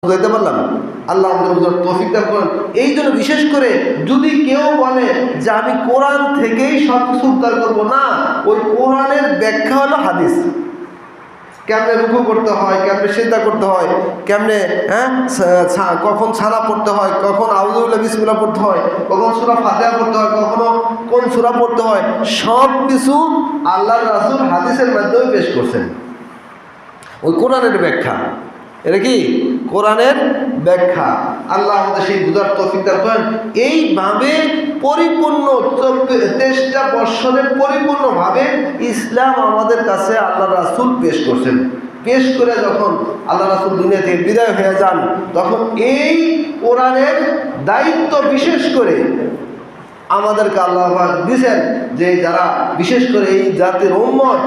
বুঝাইতে পারলাম? আল্লাহ আমাদের বুঝার তৌফিক দান করেন। এই জন্য বিশেষ করে যদি কেউ বলে যে আমি কোরআন থেকেই সব কিছু উদ্ধার করবো, না, ওই কোরআনের ব্যাখ্যা হলো হাদিস। কেমনে রুকু করতে হয়, কেমনে সিজদা করতে হয়, কেমনে কখন ছাড়া পড়তে হয়, কখন আউযুবিল্লাহ বিসমিল্লাহ পড়তে হয়, কখন সূরা ফাতিহা পড়তে হয়, কখনো কোন সূরা পড়তে হয়, সব কিছু আল্লাহর রাসূল হাদিসের মাধ্যমে পেশ করছেন। ওই কোরআনের ব্যাখ্যা, এটা কি কোরআনের ব্যাখ্যা। আল্লাহ আমাদের সেই বুঝার তৌফিক দান করেন। এইভাবে পরিপূর্ণ 23টা বৎসরে পরিপূর্ণভাবে ইসলাম আমাদের কাছে আল্লাহ রাসূল পেশ করছেন। পেশ করে যখন আল্লাহ রাসূল দুনিয়া থেকে বিদায় হয়ে যান, তখন এই কোরআনের দায়িত্ব বিশেষ করে আমাদেরকে আল্লাহ দিয়েছেন যে যারা বিশেষ করে এই জাতির উম্মত,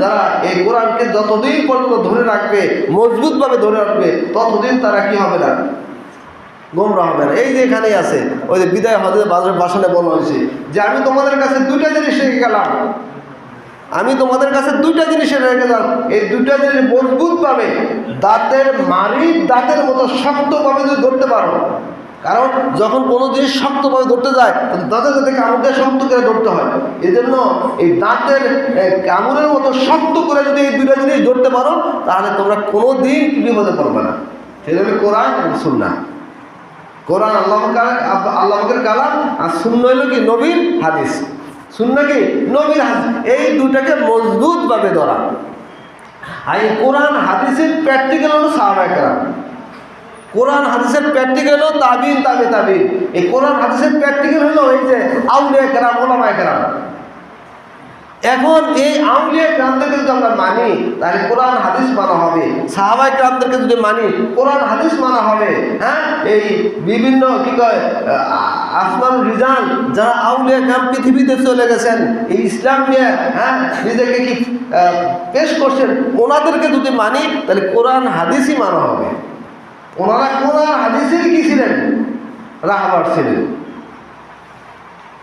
যারা এই কোরআনকে যতদিন পর্যন্ত ধরে রাখবে, মজবুতভাবে ধরে রাখবে, ততদিন তারা কি হবে না, গোমরাহ হবে না। এই যে এখানেই আছে, ওই যে বিদায় হজের ভাষণে বলা হয়েছে যে আমি তোমাদের কাছে দুইটা জিনিস রেখে গেলাম, আমি তোমাদের কাছে দুইটা জিনিস রেখে গেলাম, এই দুইটা জিনিস মজবুতভাবে দাঁতের মাড়ির দাঁতের মতো শক্তভাবে যদি ধরতে পারো, কারণ যখন কোনো জিনিস শক্তভাবে ধরতে যায় দাঁতের যাতে কামড়ে শক্ত করে ধরতে হয়, এই জন্য এই দাঁতের কামড়ের মতো শক্ত করে যদি এই দুইটা জিনিস ধরতে পারো, তাহলে তোমরা কোনো দিন বিপদে পড়বে না। সেটা হলো কোরআন সুন্নাহ। কোরআন আল্লাহর কালাম, আর সুন্নাহ হলো কি নবীর হাদিস। সুন্নাহ কি নবীর হাদিস, এই দুটাকে মজবুতভাবে ধরা। আর এই কোরআন হাদিসের প্র্যাকটিক্যাল হলো সাহাবায়ে কেরাম, কোরআন হাদিসের প্র্যাকটিক্যাল হলো তাবিন, তাবিন। এই কোরআন হাদিসের প্র্যাকটিক্যাল হলো এই যে আউলিয়া কেরাম, ওলামায়ে কেরাম। এখন এই আউলিয়া কেরামদেরকে যদি আমরা মানি, তাহলে কোরআন হাদিস মানা হবে। সাহাবায়ে কেরামদেরকে যদি মানি, কোরআন হাদিস মানা হবে। এই বিভিন্ন কি কয় আসমানুল রিজাল, যারা আউলিয়া কেরাম পৃথিবীতে চলে গেছেন, এই ইসলাম নিয়ে নিজেকে কি পেশ করছেন, ওনাদেরকে যদি মানি, তাহলে কোরআন হাদিসই মানা হবে। ওনারা কোরআন হাদিসের কি ছিলেন, রাহবার ছিলেন।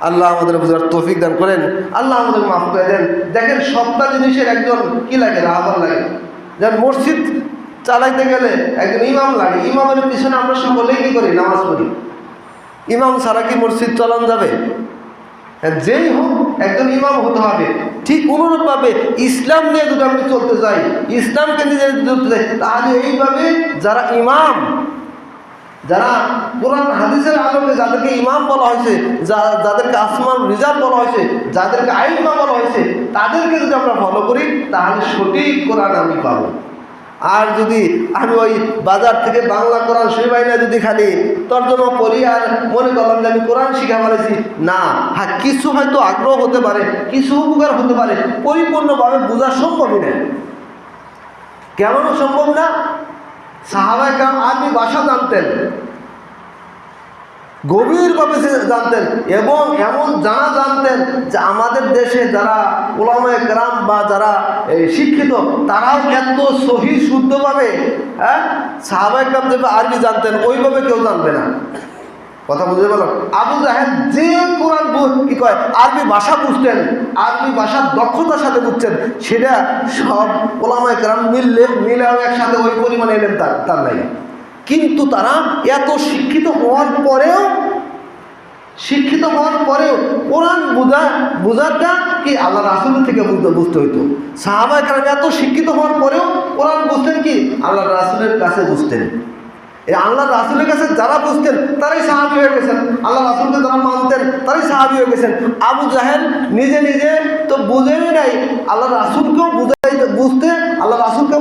আল্লাহ আমাদের বুঝার তৌফিক দান করেন, আল্লাহ আমাদের মাফ করে দেন। দেখেন সবটা জিনিসের একজন কি লাগে, রাহবার লাগে। যেমন মসজিদ চালাইতে গেলে একজন ইমাম লাগে, ইমামের পিছনে আমরা সকলেই কি করি, নামাজ পড়ি। ইমাম ছাড়া কি মসজিদ চালানো যাবে? যেই হোক একজন ইমাম হতে হবে। ঠিক অনুরূপভাবে ইসলাম নিয়ে যদি আমি চলতে চাই, ইসলামকে নিজে চলতে চাই, তাহলে এইভাবে যারা ইমাম, যারা কোরআন হাদিসের আলোকে যাদেরকে ইমাম বলা হয়েছে, যাদেরকে আসমান রিজাল বলা হয়েছে, যাদেরকে আইম্মা বলা হয়েছে, তাদেরকে যদি আমরা ফলো করি, তাহলে সঠিক কোরআন আমি পাবো। আর যদি আমি ওই বাজার থেকে বাংলা কোরআন শরীফ না যদি খালি তর্জমা পড়ি আর মনে করলাম যে আমি কোরআন শিখা পারেছি, না, হ্যাঁ কিছু হয়তো আগ্রহ হতে পারে, কিছু উপকার হতে পারে, পরিপূর্ণভাবে বোঝা সম্ভবই না। কেমন সম্ভব না? সাহাবায়ে কেরাম আরবি ভাষা জানতেন, গভীরভাবে জানতেন, এবং এমন জানতেন যে আমাদের দেশে যারা উলামায়ে কেরাম বা যারা শিক্ষিত, তারাও এত সহি শুদ্ধভাবে সাহাবায়ে কেরাম যেভাবে আরবি জানতেন, ওইভাবে কেউ জানবে না। কথা বুঝতে পারলো? আবু জাহেল যে কোরআন কি কয় আরবি ভাষা বুঝতেন, আরবি ভাষার দক্ষতার সাথে বুঝছেন, সেটা সব উলামায়ে কেরাম মিলেও একসাথে ওই পরিমাণে এলেন তার নাই। কিন্তু তারা এত শিক্ষিত হওয়ার পরেও কোরআন বোঝাটা কি আল্লাহ রাসূলের থেকে বুঝতে হইতো। সাহাবায়ে কেরাম এত শিক্ষিত হওয়ার পরেও কোরআন বুঝতেন কি আল্লাহ রাসূলের কাছে বুঝতেন। এই আল্লাহ রাসূলের কাছে যারা বুঝতেন তারাই সাহাবী হয়ে গেছেন, আল্লাহ রাসূলকে যারা মানতেন তারাই সাহাবী হয়ে গেছেন। আবু জাহেল নিজে তো বুঝেই নাই, আল্লাহ রাসূলকেও বুঝতে আল্লাহ রাসূলকে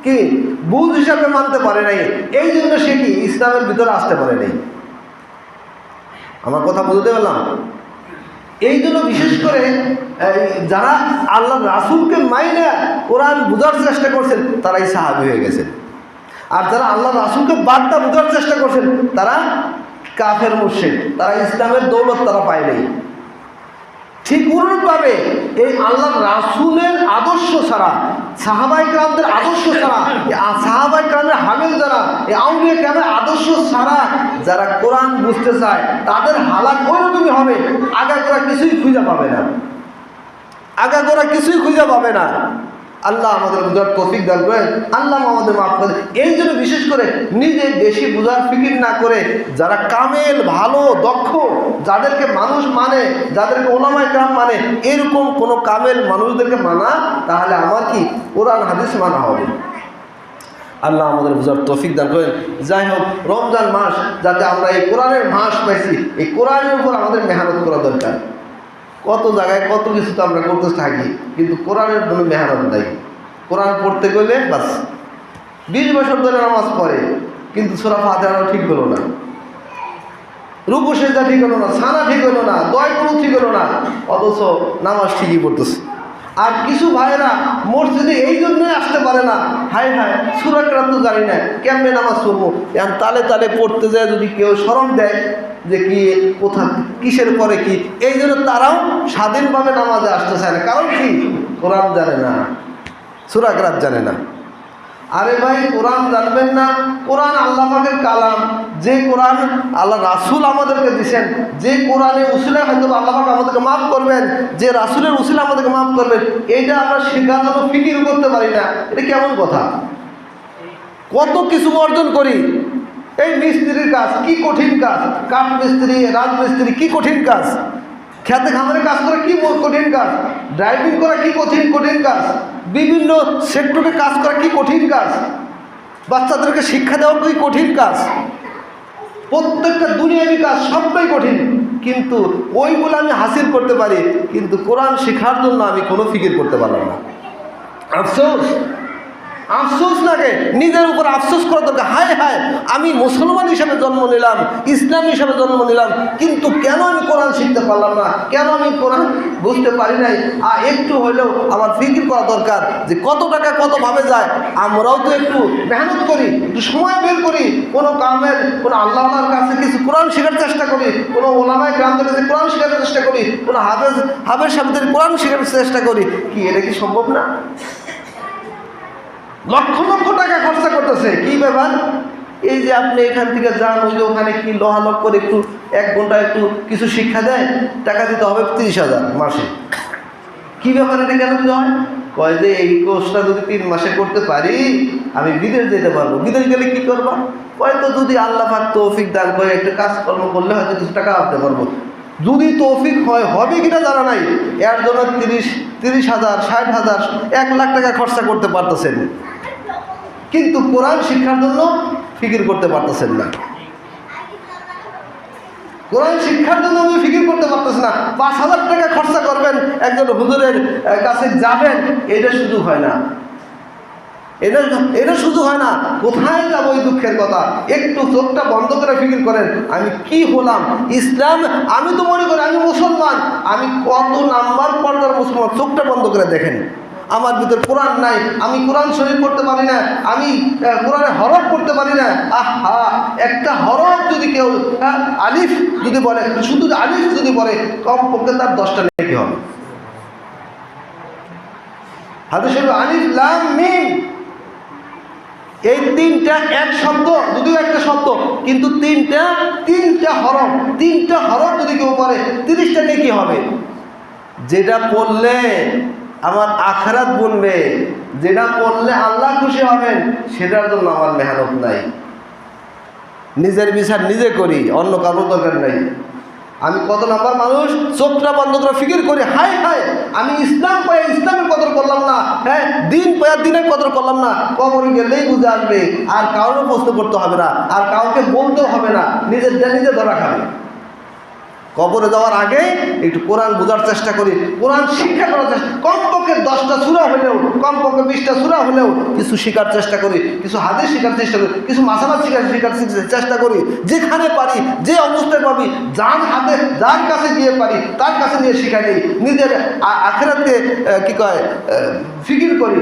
কি বুঝ হিসাবে মানতে পারে নাই, এই জন্য সে কি ইসলামের ভিতরে আসতে পারে নাই। আমার কথা বুঝতে পারলাম? এই জন্য বিশেষ করে যারা আল্লাহ রাসূলকে মাইনে কোরআন বুঝার চেষ্টা করছেন, তারাই সাহাবী হয়ে গেছেন। আর যারা আল্লাহ রাসূলকে বাদটা বোঝার চেষ্টা করছেন, তারা কাফের মুশরিক, তারা ইসলামের দৌলত তারা পায় নাই। ঠিক অনুরূপভাবে এই আল্লাহ রাসূলের আদর্শ ছাড়া, সাহাবায়ে কেরামদের আদর্শ ছাড়া, সাহাবায়ে কেরামের হামেল যারা, এই আউলিয়া কেরামের আদর্শ ছাড়া যারা কোরআন বুঝতে চায়, তাদের হালাত ওইরকমই হবে। আগাগোড়া কিছুই খুঁজে পাবে না, আল্লাহ আমাদের বুঝার তৌফিক দান করেন, আল্লাহ আমাদের মাফ করেন। এই জন্য বিশেষ করে নিজে বেশি বুঝার ফিকির না করে যারা কামেল, ভালো, দক্ষ, যাদেরকে মানুষ মানে, যাদেরকে ওলামায়ে কেরাম মানে, এরকম কোনো কামেল মানুষদেরকে মানা, তাহলে আমার কি কোরআন হাদিস মানা হবে। আল্লাহ আমাদের বুঝার তৌফিক দান করেন। যাই হোক, রমজান মাস যাতে আমরা এই কোরআনের মাস পাইছি, এই কোরআনের উপর আমাদের মেহনত করা দরকার। কত জায়গায় কত কিছু তো আমরা করতে থাকি, কিন্তু কোরআনের কোনো মেহনত নাই। কোরআন পড়তে গেলে বাস 20 বছর ধরে নামাজ পড়ে, কিন্তু সূরা ফাতিহাও ঠিক হলো না, রুকু সিজদা ঠিক হলো না, সানা ঠিক হলো না, দোয়া কুনুত ঠিক হলো না, অথচ নামাজ ঠিকই পড়তেছে। আর কিছু ভাইয়েরা মসজিদে এই জন্যই আসতে পারে না, হায় হায় সূরা কেরাত তো জানি না, কেমনে নামাজ পড়বো। এখন তালে তালে পড়তে যায়, যদি কেউ শরম দেয় যে কি কোথা কিসের পরে কি, এই জন্য তারাও স্বাধীনভাবে নামাজে আসতে চায় না। কারণ কি? কোরআন জানে না, সূরা কেরাত জানে না। আরে ভাই, কোরআন জানবেন না? কোরআন আল্লাহ পাকের কালাম, যে কোরআন আল্লাহ রাসূল আমাদেরকে দিয়েছেন, যে কোরআনের উসিলা হয়তো আল্লাহ পাক আমাদেরকে মাফ করবেন, যে রাসূলের উসিলা আমাদেরকে মাফ করবেন, এইটা আমরা শেখার জন্য ফিকির করতে পারি না। এটা কেমন কথা? কত কিছু অর্জন করি। এই মিস্ত্রির কাজ কি কঠিন কাজ, কাঠ মিস্ত্রি, রাজমিস্ত্রি কি কঠিন কাজ, খেতে খামারে কাজ করা কি কঠিন কাজ, ড্রাইভিং করা কি কঠিন কাজ, বিভিন্ন সেক্টরে কাজ করা কি কঠিন কাজ, বাচ্চাদেরকে শিক্ষা দেওয়া কি কঠিন কাজ, প্রত্যেকটা দুনিয়াবী কাজ সবটাই কঠিন। কিন্তু ওইগুলো আমি হাসিল করতে পারি, কিন্তু কোরআন শেখার জন্য আমি কোনো ফিকির করতে পারলাম না। আফসোস, আফসোস লাগে, নিজের উপর আফসোস করা দরকার। হায় হায়, আমি মুসলমান হিসাবে জন্ম নিলাম, ইসলাম হিসাবে জন্ম নিলাম, কিন্তু কেন আমি কোরআন শিখতে পারলাম না, কেন আমি কোরআন বুঝতে পারি নাই। আর একটু হলেও আমার ফিকির করা দরকার যে কত টাকা কতভাবে যায়। আমরাও তো একটু মেহনত করি, একটু সময় বের করি, কোনো কামের, কোনো আল্লাহর কাছে কিছু কোরআন শেখার চেষ্টা করি, কোনো ওলামায়ে কেরামদের কাছে কোরআন শেখার চেষ্টা করি, কোনো হাফেজ সাহেবদের কোরআন শেখার চেষ্টা করি। কি এটা কি সম্ভব না? লক্ষ লক্ষ টাকা খরচা করতেছে। কি ব্যাপার? এই যে আপনি এখান থেকে যান, ওই যে ওখানে কি লোহালক করে একটু 1 ঘন্টা একটু কিছু শিক্ষা দেয়, টাকা দিতে হবে 30,000 মাসে। কি ব্যাপার? এটা কেন দিতে হয়? কয় যে এই কোর্সটা যদি 3 মাসে করতে পারি আমি বিদেশ যেতে পারবো। বিদেশ গেলে কি করবা? হয়তো যদি আল্লাহ পাক তৌফিক দান করে একটু কাজকর্ম করলে হয়তো কিছু টাকা আনতে পারবো। যদি তৌফিক হয়, হবে কিনা জানা নাই, এর জন্য 30,000, 60,000, 1 লাখ টাকা খরচা করতে পারতেছেন, কিন্তু কোরআন শিক্ষার জন্য ফিকির করতে পারতেছেন না। কোরআন শিক্ষার জন্য আমি ফিকির করতে পারতেছি না। 5,000 টাকা খরচা করবেন, একজন হুজুরের কাছে যাবেন, এটা সুযোগ হয় না। এটা সুযোগ হয় না। কোথায় যাবো? এই দুঃখের কথা। একটু চোখটা বন্ধ করে ফিকির করেন, আমি কি হলাম? ইসলাম, আমি তো মনে করি আমি মুসলমান, আমি কত নাম্বার পর্দার মুসলমান। চোখটা বন্ধ করে দেখেন, আমার ভিতর কোরআন নাই, আমি কোরআন শরীফ পড়তে পারি না, আমি কোরআনের হরফ পড়তে পারি না। আহা, একটা হরফ যদি কেউ আলিফ যদি বলে, শুধু আলিফ যদি বলে, কমপক্ষে তার 10টা নেকি হবে। হাদিসে আলিফ লাম মিম, এই 3টা এক শব্দ, যদিও একটা শব্দ, কিন্তু 3টা হরফ, 3টা হরফ যদি কেউ পড়ে 30টা নেকি হবে। যেটা পড়লে আমার আখিরাত বনবে, যেটা পড়লে আল্লাহ খুশি হবেন, সেটার জন্য আমার মেহনত নাই। নিজের বিচার নিজে করি, অন্য কারোর দরকার নাই। আমি কত নাম্বার মানুষ চোখটা বন্ধ করে ফিকির করি, হায় হায় আমি ইসলাম পাই, ইসলামের কদর করলাম না, হ্যাঁ দিন পাই দিনের কদর করলাম না। কবরে গেলেই বুঝে আসবে, আর কারোর প্রশ্ন করতে হবে না, আর কাউকে বলতেও হবে না, নিজের নিজে ধরা খাবে। কবরে যাওয়ার আগে একটু কোরআন বোঝার চেষ্টা করি, কোরআন শিক্ষা করার চেষ্টা, কমপক্ষে 10টা সূরা হলেও, কমপক্ষে 20টা সূরা হলেও কিছু শেখার চেষ্টা করি, কিছু হাদিস শেখার চেষ্টা করি, কিছু মাসালা শেখার চেষ্টা করি। যেখানে পারি, যে অবস্থায় পাবি, যার কাছে গিয়ে পারি তার কাছে নিয়ে শিখাই নিই। নিজের আখিরাতকে কি কয় ফিকির করি,